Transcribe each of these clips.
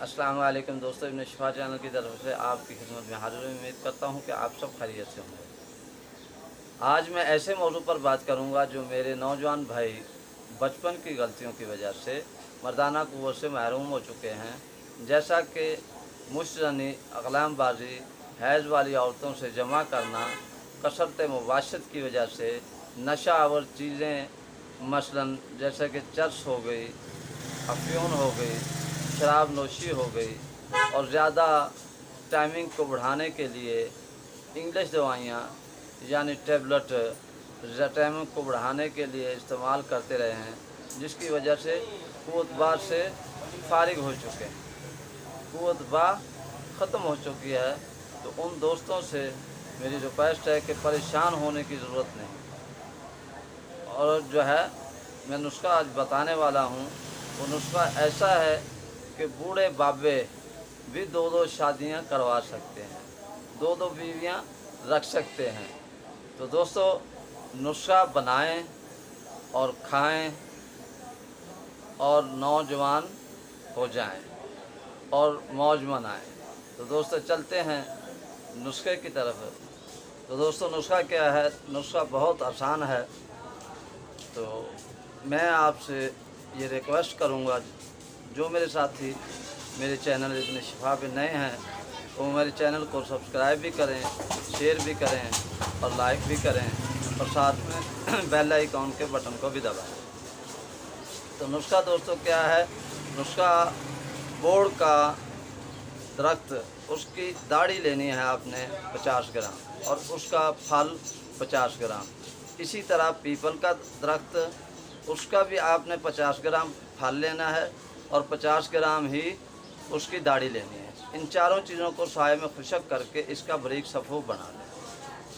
अस्सलाम वालेकुम दोस्तों, इब्न शिफा चैनल की तरफ से आपकी खिदमत में हाजिर हूँ। उम्मीद करता हूँ कि आप सब खैरियत से होंगे। आज मैं ऐसे मौजू पर बात करूँगा जो मेरे नौजवान भाई बचपन की गलतियों की वजह से मर्दाना क़ुव्वत से महरूम हो चुके हैं, जैसा कि मुश्तरनी, अक़लाम बाज़ी, हैज़ वाली औरतों से जमा करना, कसरत मुबाशरत की वजह से नशा आवर चीज़ें, मसलन जैसे कि चरस हो गई, अफ़्यून हो गई, शराब नोशी हो गई, और ज़्यादा टाइमिंग को बढ़ाने के लिए इंग्लिश दवाइयाँ यानी टैबलेट टाइमिंग को बढ़ाने के लिए इस्तेमाल करते रहे हैं, जिसकी वजह से क़ुव्वत बा से फारिग हो चुके हैं। क़ुव्वत बा ख़त्म हो चुकी है। तो उन दोस्तों से मेरी रिक्वेस्ट है कि परेशान होने की ज़रूरत नहीं। और जो है मैं नुस्खा आज बताने वाला हूँ, वो नुस्खा ऐसा है कि बूढ़े बाबे भी दो दो शादियाँ करवा सकते हैं, दो दो बीवियाँ रख सकते हैं। तो दोस्तों, नुस्खा बनाएं और खाएं और नौजवान हो जाएं और मौज मनाएं। तो दोस्तों चलते हैं नुस्खे की तरफ। तो दोस्तों नुस्खा क्या है? नुस्खा बहुत आसान है। तो मैं आपसे ये रिक्वेस्ट करूँगा, जो मेरे साथी मेरे चैनल इब्न शिफा पे नए हैं वो मेरे चैनल को सब्सक्राइब भी करें, शेयर भी करें और लाइक भी करें, और साथ में बेल आइकॉन के बटन को भी दबाएं। तो नुस्खा दोस्तों क्या है? नुस्खा बोड़ का दरख्त, उसकी दाढ़ी लेनी है आपने 50 ग्राम, और उसका फल 50 ग्राम। इसी तरह पीपल का दरख्त, उसका भी आपने 50 ग्राम फल लेना है और 50 ग्राम ही उसकी दाढ़ी लेनी है। इन चारों चीज़ों को साए में खुशक करके इसका बारीक सफ़ूफ बना लें।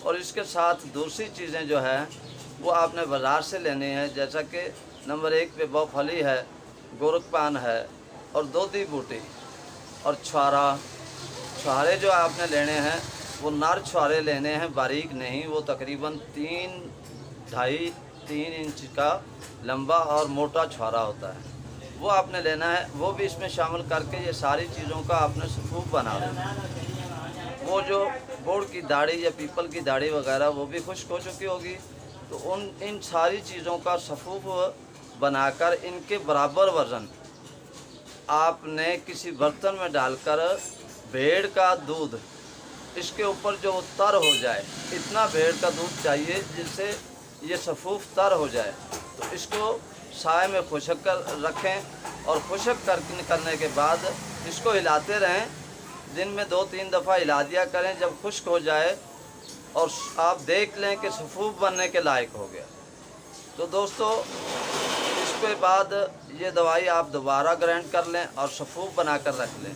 और इसके साथ दूसरी चीज़ें जो है वो आपने बाज़ार से लेनी है, जैसा कि नंबर 1 पे बहुफली है, गोरख पान है, और दूधी बूटी और छुहारे जो आपने लेने हैं वो नर छुहारे लेने हैं, बारीक नहीं। वो तकरीबन 3.5-3 इंच का लंबा और मोटा छुहारा होता है, वो आपने लेना है। वो भी इसमें शामिल करके ये सारी चीज़ों का आपने सफ़ूफ बना लेना है। वो जो बोड़ की दाढ़ी या पीपल की दाढ़ी वगैरह वो भी खुश्क हो चुकी होगी। तो इन सारी चीज़ों का सफ़ूफ बनाकर इनके बराबर वज़न आपने किसी बर्तन में डालकर भेड़ का दूध, इसके ऊपर जो तर हो जाए, इतना भेड़ का दूध चाहिए जिससे ये सफ़ूफ तर हो जाए। तो इसको साए में खुशक कर रखें, और खुशक करने के बाद इसको हिलाते रहें। दिन में 2-3 दफ़ा हिला दिया करें। जब खुश्क हो जाए और आप देख लें कि सफ़ूफ बनने के लायक हो गया, तो दोस्तों इसके बाद ये दवाई आप दोबारा ग्राइंड कर लें और सफ़ूफ बना कर रख लें।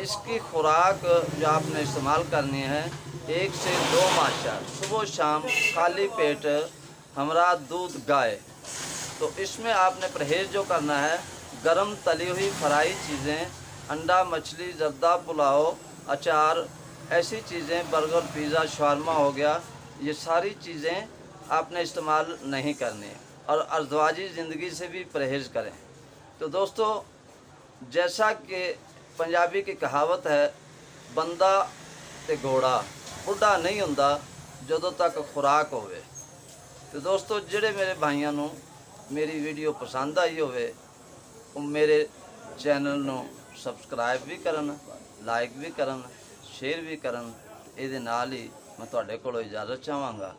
इसकी खुराक जो आपने इस्तेमाल करनी है, 1 से 2 माशा सुबह शाम खाली पेट हमरा दूध गाय। तो इसमें आपने परहेज़ जो करना है, गरम तली हुई फ्राई चीज़ें, अंडा, मछली, ज़र्दा, पुलाव, अचार, ऐसी चीज़ें, बर्गर, पिज़्ज़ा, शवारमा हो गया, ये सारी चीज़ें आपने इस्तेमाल नहीं करनी। और अज़दवाजी ज़िंदगी से भी परहेज़ करें। तो दोस्तों, जैसा कि पंजाबी की कहावत है, बंदा ते घोड़ा बुढ़ा नहीं हुंदा जदों तक खुराक होवे। तो दोस्तों, जिहड़े मेरे भाइयों नूं मेरी वीडियो पसंद आई होवे वो मेरे चैनल नूं सबसक्राइब भी करन, लाइक भी करन, शेयर भी करन। इहदे नाल ही मैं तुहाडे कोलों इजाज़त चाहांगा।